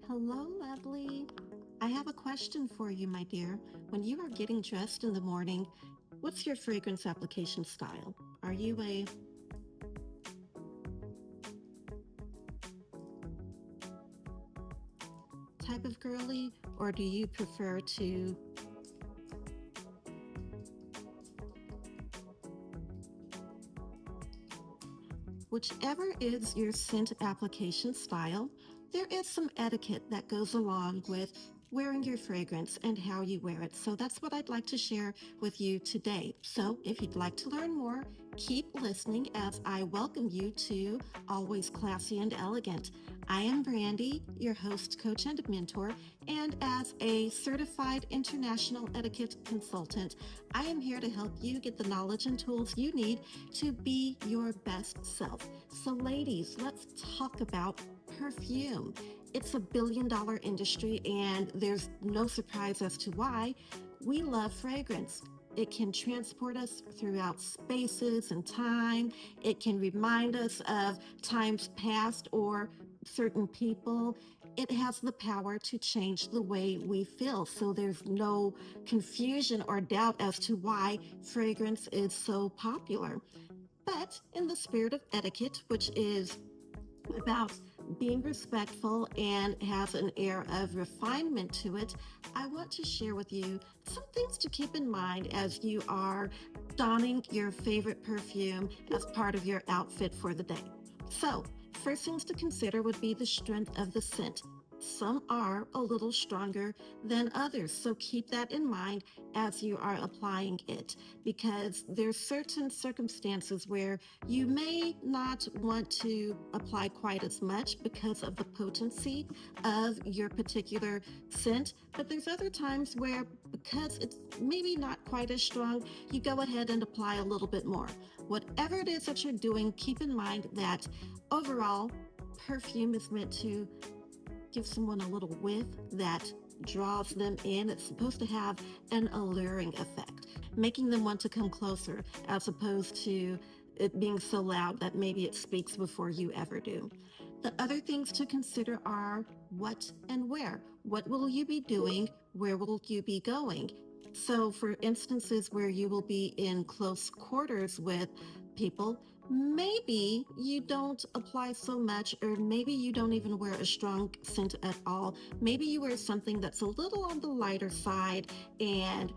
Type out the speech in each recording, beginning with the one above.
Hello, lovely. I have a question for you, my dear. When you are getting dressed in the morning, what's your fragrance application style? Are you a type of girly, or do you prefer to whichever is your scent application style, there is some etiquette that goes along with wearing your fragrance and how you wear it. So that's what I'd like to share with you today. So if you'd like to learn more, keep listening as I welcome you to Always Classy and Elegant. I am Brandy, your host, coach, and mentor, and as a certified international etiquette consultant, I am here to help you get the knowledge and tools you need to be your best self. So, ladies, let's talk about perfume. It's a $1 billion industry, and there's no surprise as to why. We love fragrance. It can transport us throughout spaces and time. It can remind us of times past or certain people. It has the power to change the way we feel. So there's no confusion or doubt as to why fragrance is so popular. But in the spirit of etiquette, which is about being respectful and has an air of refinement to it, I want to share with you some things to keep in mind as you are donning your favorite perfume as part of your outfit for the day. So, first things to consider would be the strength of the scent. Some are a little stronger than others, so keep that in mind as you are applying it because there's certain circumstances where you may not want to apply quite as much because of the potency of your particular scent, but there's other times where because it's maybe not quite as strong, you go ahead and apply a little bit more. Whatever it is that you're doing, keep in mind that overall, perfume is meant to give someone a little whiff that draws them in. It's supposed to have an alluring effect, making them want to come closer as opposed to it being so loud that maybe it speaks before you ever do. The other things to consider are what and where. What will you be doing? Where will you be going? So, for instances where you will be in close quarters with people, maybe you don't apply so much, or maybe you don't even wear a strong scent at all. Maybe you wear something that's a little on the lighter side and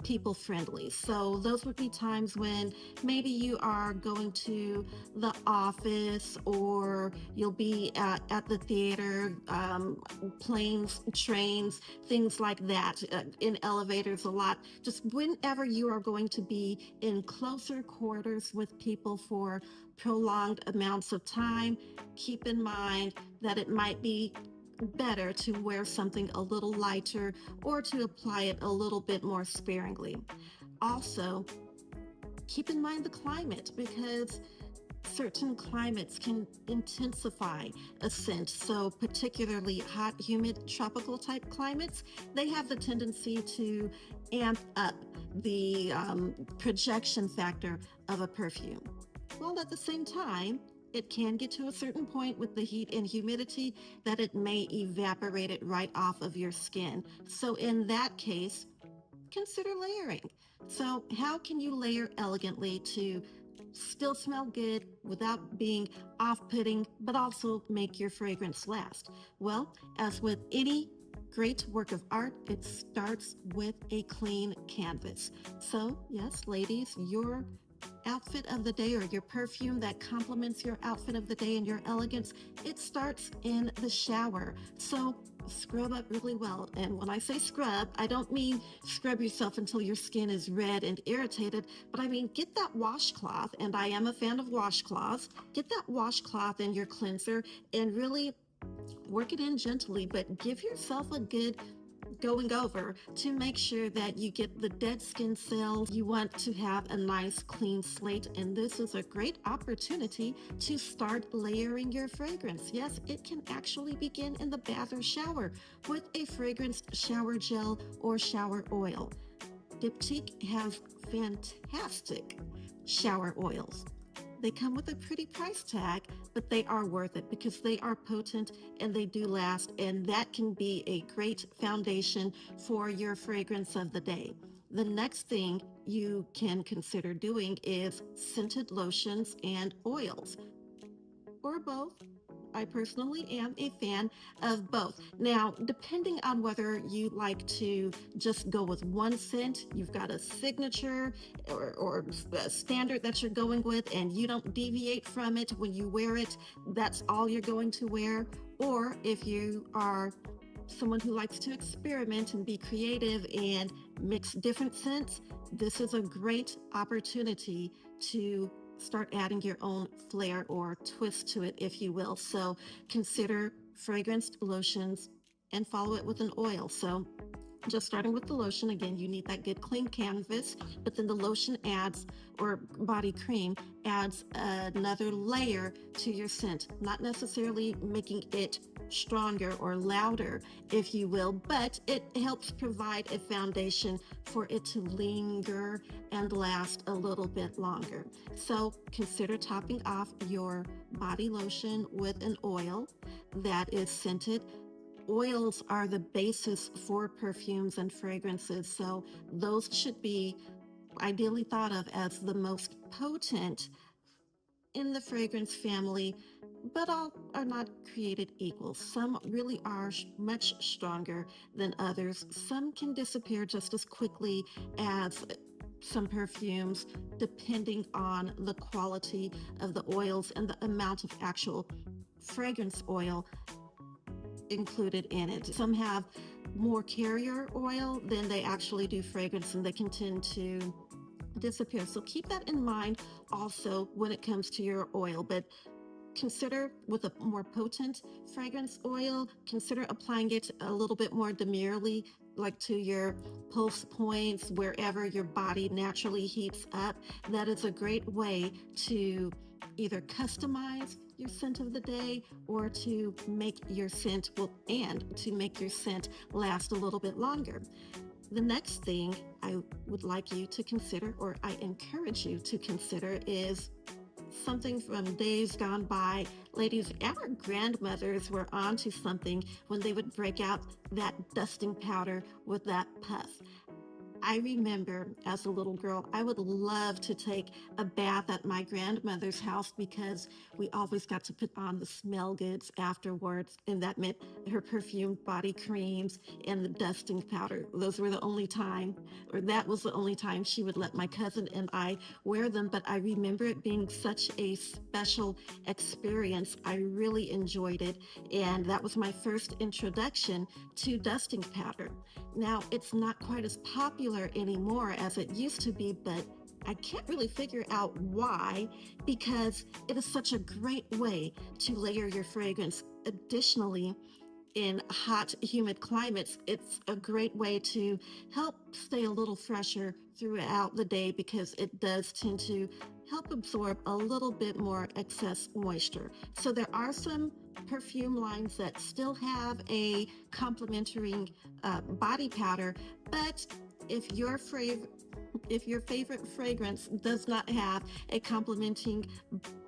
people friendly. So those would be times when maybe you are going to the office or you'll be at the theater, planes, trains, things like that, in elevators a lot. Just whenever you are going to be in closer quarters with people for prolonged amounts of time, keep in mind that it might be better to wear something a little lighter or to apply it a little bit more sparingly. Also, keep in mind the climate because certain climates can intensify a scent. So, particularly hot, humid, tropical type climates, they have the tendency to amp up the projection factor of a perfume. While at the same time, it can get to a certain point with the heat and humidity that it may evaporate it right off of your skin. So, in that case, consider layering. So, how can you layer elegantly to still smell good without being off putting, but also make your fragrance last? Well, as with any great work of art, it starts with a clean canvas. So, yes, ladies, your outfit of the day or your perfume that complements your outfit of the day and your elegance, it starts in the shower. So scrub up really well. And when I say scrub, I don't mean scrub yourself until your skin is red and irritated, but I mean get that washcloth, and I am a fan of washcloths, get that washcloth in your cleanser and really work it in gently, but give yourself a good going over to make sure that you get the dead skin cells. You want to have a nice clean slate, and this is a great opportunity to start layering your fragrance. Yes, it can actually begin in the bath or shower with a fragranced shower gel or shower oil. Diptyque has fantastic shower oils. They come with a pretty price tag, but they are worth it because they are potent and they do last, and that can be a great foundation for your fragrance of the day. The next thing you can consider doing is scented lotions and oils, or both. I personally am a fan of both. Now, depending on whether you like to just go with one scent, you've got a signature or a standard that you're going with, and you don't deviate from it when you wear it, that's all you're going to wear. Or if you are someone who likes to experiment and be creative and mix different scents, this is a great opportunity to start adding your own flair or twist to it, if you will. So consider fragranced lotions and follow it with an oil. So just starting with the lotion, again, you need that good clean canvas, but then the lotion adds, or body cream adds another layer to your scent, not necessarily making it stronger or louder, if you will, but it helps provide a foundation for it to linger and last a little bit longer. So consider topping off your body lotion with an oil that is scented. Oils are the basis for perfumes and fragrances, so those should be ideally thought of as the most potent in the fragrance family, but all are not created equal. Some really are much stronger than others. Some can disappear just as quickly as some perfumes, depending on the quality of the oils and the amount of actual fragrance oil included in it. Some have more carrier oil than they actually do fragrance, and they can tend to disappear. So keep that in mind also when it comes to your oil. But consider with a more potent fragrance oil, consider applying it a little bit more demurely, like to your pulse points, wherever your body naturally heats up. That is a great way to either customize your scent of the day or to make your scent, well, and to make your scent last a little bit longer. The next thing I would like you to consider, or I encourage you to consider, is something from days gone by. Ladies, our grandmothers were onto something when they would break out that dusting powder with that puff. I remember as a little girl, I would love to take a bath at my grandmother's house because we always got to put on the smell goods afterwards. And that meant her perfumed body creams and the dusting powder. Those were the only time, or that was the only time she would let my cousin and I wear them. But I remember it being such a special experience. I really enjoyed it. And that was my first introduction to dusting powder. Now, it's not quite as popular anymore as it used to be, but I can't really figure out why, because it is such a great way to layer your fragrance. Additionally, in hot, humid climates, it's a great way to help stay a little fresher throughout the day because it does tend to help absorb a little bit more excess moisture. So there are some perfume lines that still have a complementary body powder, but if your if your favorite fragrance does not have a complementing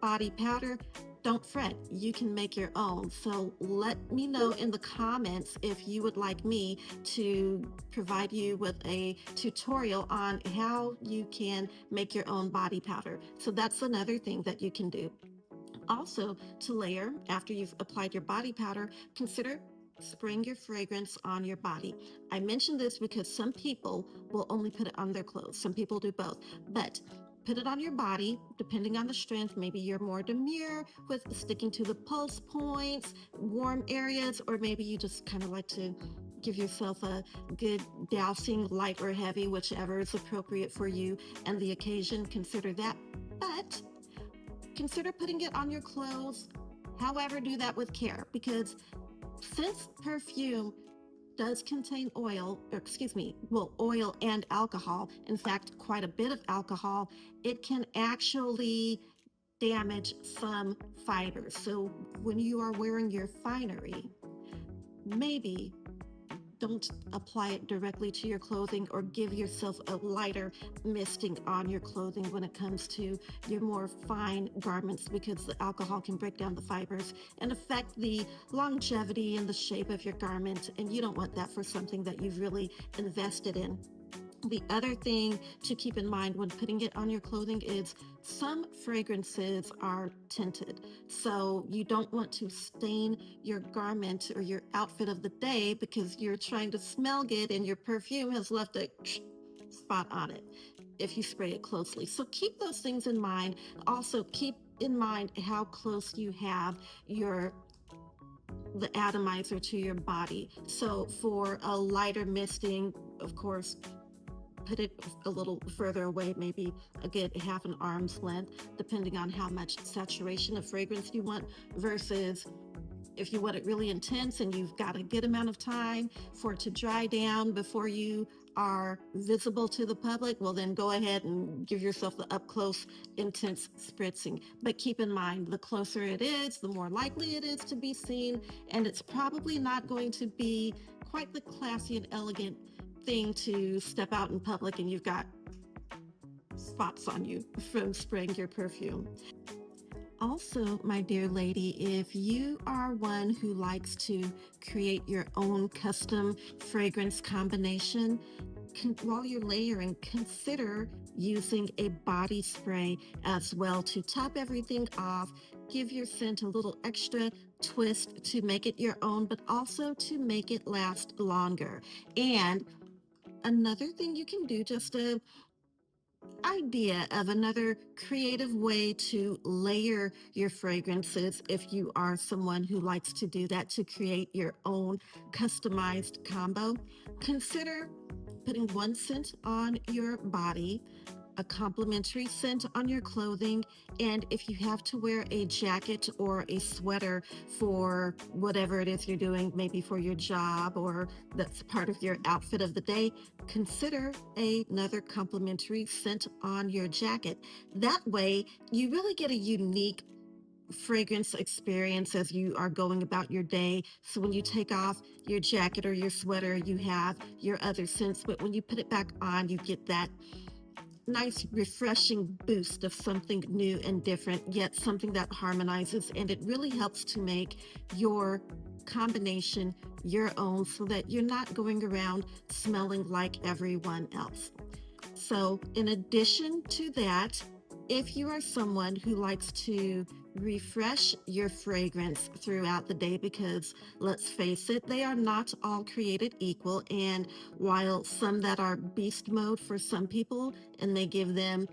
body powder, don't fret, you can make your own. So let me know in the comments if you would like me to provide you with a tutorial on how you can make your own body powder. So that's another thing that you can do. Also, to layer, after you've applied your body powder, consider spraying your fragrance on your body. I mention this because some people will only put it on their clothes. Some people do both. But put it on your body, depending on the strength. Maybe you're more demure with sticking to the pulse points, warm areas, or maybe you just kind of like to give yourself a good dousing, light or heavy, whichever is appropriate for you and the occasion. Consider that. But consider putting it on your clothes. However, do that with care because since perfume does contain oil, or excuse me, well, oil and alcohol, in fact, quite a bit of alcohol, it can actually damage some fibers. So when you are wearing your finery, maybe don't apply it directly to your clothing, or give yourself a lighter misting on your clothing when it comes to your more fine garments, because the alcohol can break down the fibers and affect the longevity and the shape of your garment. And you don't want that for something that you've really invested in. The other thing to keep in mind when putting it on your clothing is some fragrances are tinted. So you don't want to stain your garment or your outfit of the day because you're trying to smell good and your perfume has left a spot on it if you spray it closely. So keep those things in mind. Also, keep in mind how close you have your the atomizer to your body. So for a lighter misting, of course, put it a little further away, maybe a good half an arm's length, depending on how much saturation of fragrance you want, versus if you want it really intense and you've got a good amount of time for it to dry down before you are visible to the public, well, then go ahead and give yourself the up close, intense spritzing. But keep in mind, the closer it is, the more likely it is to be seen, and it's probably not going to be quite the classy and elegant thing to step out in public and you've got spots on you from spraying your perfume. Also, my dear lady, if you are one who likes to create your own custom fragrance combination, while you're layering, consider using a body spray as well to top everything off, give your scent a little extra twist to make it your own, but also to make it last longer. And another thing you can do, just a idea of another creative way to layer your fragrances, if you are someone who likes to do that, to create your own customized combo, consider putting one scent on your body, a complimentary scent on your clothing, and if you have to wear a jacket or a sweater for whatever it is you're doing, maybe for your job or that's part of your outfit of the day, consider another complimentary scent on your jacket. That way, you really get a unique fragrance experience as you are going about your day. So when you take off your jacket or your sweater, you have your other scents, but when you put it back on, you get that nice refreshing boost of something new and different, yet something that harmonizes, and it really helps to make your combination your own so that you're not going around smelling like everyone else. So, in addition to that, if you are someone who likes to refresh your fragrance throughout the day, because let's face it, they are not all created equal. And while some that are beast mode for some people and they give them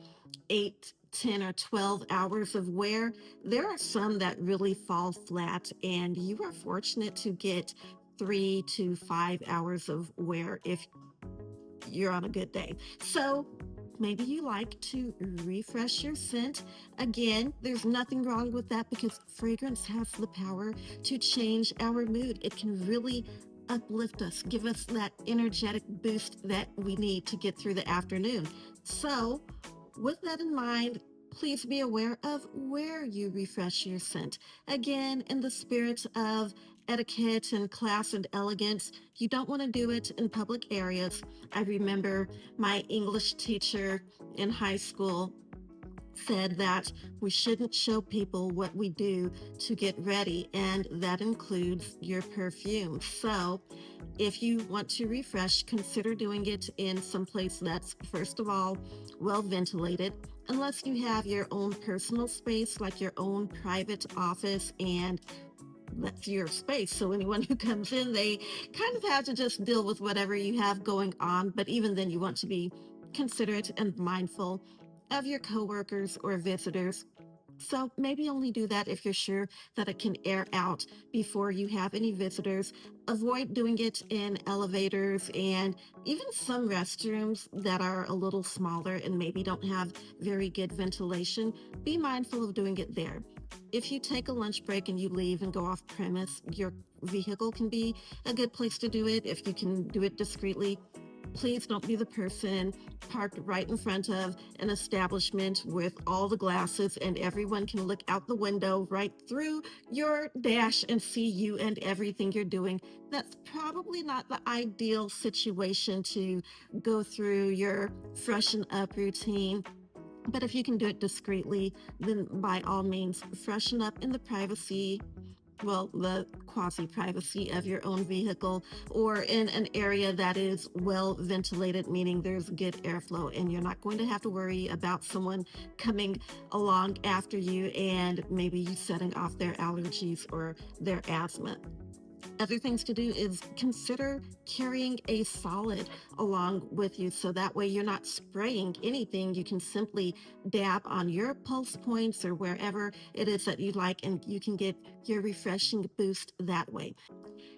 8, 10, or 12 hours of wear, there are some that really fall flat, and you are fortunate to get 3 to 5 hours of wear if you're on a good day. So maybe you like to refresh your scent. Again, there's nothing wrong with that because fragrance has the power to change our mood. It can really uplift us, give us that energetic boost that we need to get through the afternoon. So, with that in mind, please be aware of where you refresh your scent. Again, in the spirit of etiquette and class and elegance, you don't want to do it in public areas. I remember my English teacher in high school said that we shouldn't show people what we do to get ready, and that includes your perfume. So, if you want to refresh, consider doing it in some place that's, first of all, well ventilated, unless you have your own personal space, like your own private office, and that's your space. So anyone who comes in, they kind of have to just deal with whatever you have going on. But even then, you want to be considerate and mindful of your coworkers or visitors. So maybe only do that if you're sure that it can air out before you have any visitors. Avoid doing it in elevators and even some restrooms that are a little smaller and maybe don't have very good ventilation. Be mindful of doing it there. If you take a lunch break and you leave and go off premise, your vehicle can be a good place to do it if you can do it discreetly. Please don't be the person parked right in front of an establishment with all the glasses and everyone can look out the window right through your dash and see you and everything you're doing. That's probably not the ideal situation to go through your freshen up routine. But if you can do it discreetly, then by all means, freshen up in the privacy, well, the quasi privacy of your own vehicle, or in an area that is well ventilated, meaning there's good airflow and you're not going to have to worry about someone coming along after you and maybe you setting off their allergies or their asthma. Other things to do is consider carrying a solid along with you so that way you're not spraying anything. You can simply dab on your pulse points or wherever it is that you like, and you can get your refreshing boost that way.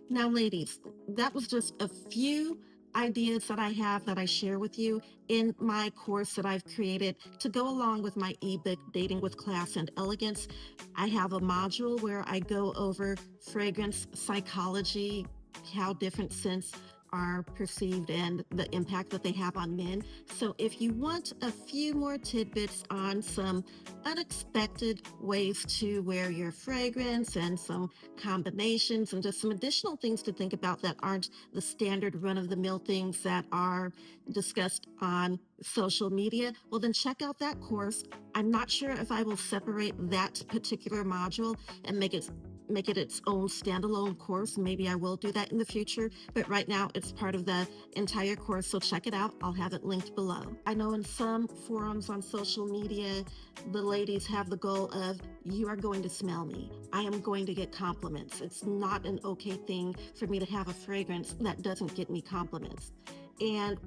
Now, ladies, that was just a few ideas that I have that I share with you in my course that I've created to go along with my ebook, Dating with Class and Elegance. I have a module where I go over fragrance psychology, how different scents are perceived and the impact that they have on men. So if you want a few more tidbits on some unexpected ways to wear your fragrance and some combinations and just some additional things to think about that aren't the standard run of the mill things that are discussed on social media, well, then check out that course. I'm not sure if I will separate that particular module and make it its own standalone course. Maybe I will do that in the future, but right now it's part of the entire course. So check it out. I'll have it linked below. I know in some forums on social media, the ladies have the goal of, you are going to smell me. I am going to get compliments. It's not an okay thing for me to have a fragrance that doesn't get me compliments. And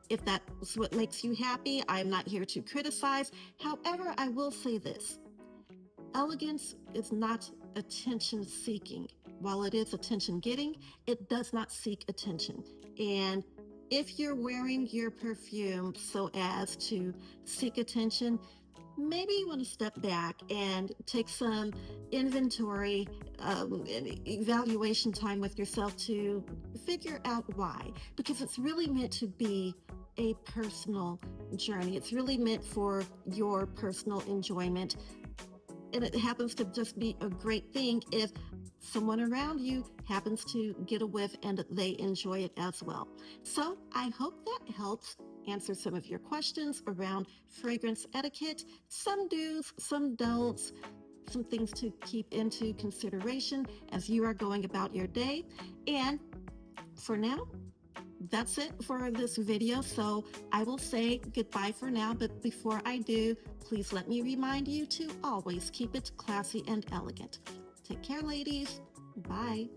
if that's what makes you happy, I'm not here to criticize. However, I will say this: elegance is not attention seeking. While it is attention getting, it does not seek attention. And if you're wearing your perfume so as to seek attention, maybe you want to step back and take some inventory and evaluation time with yourself to figure out why. Because it's really meant to be a personal journey, it's really meant for your personal enjoyment. And it happens to just be a great thing if someone around you happens to get a whiff and they enjoy it as well. So I hope that helps answer some of your questions around fragrance etiquette, some do's, some don'ts, some things to keep into consideration as you are going about your day. And for now, that's it for this video. So I will say goodbye for now, but before I do, please let me remind you to always keep it classy and elegant. Take care, ladies. Bye.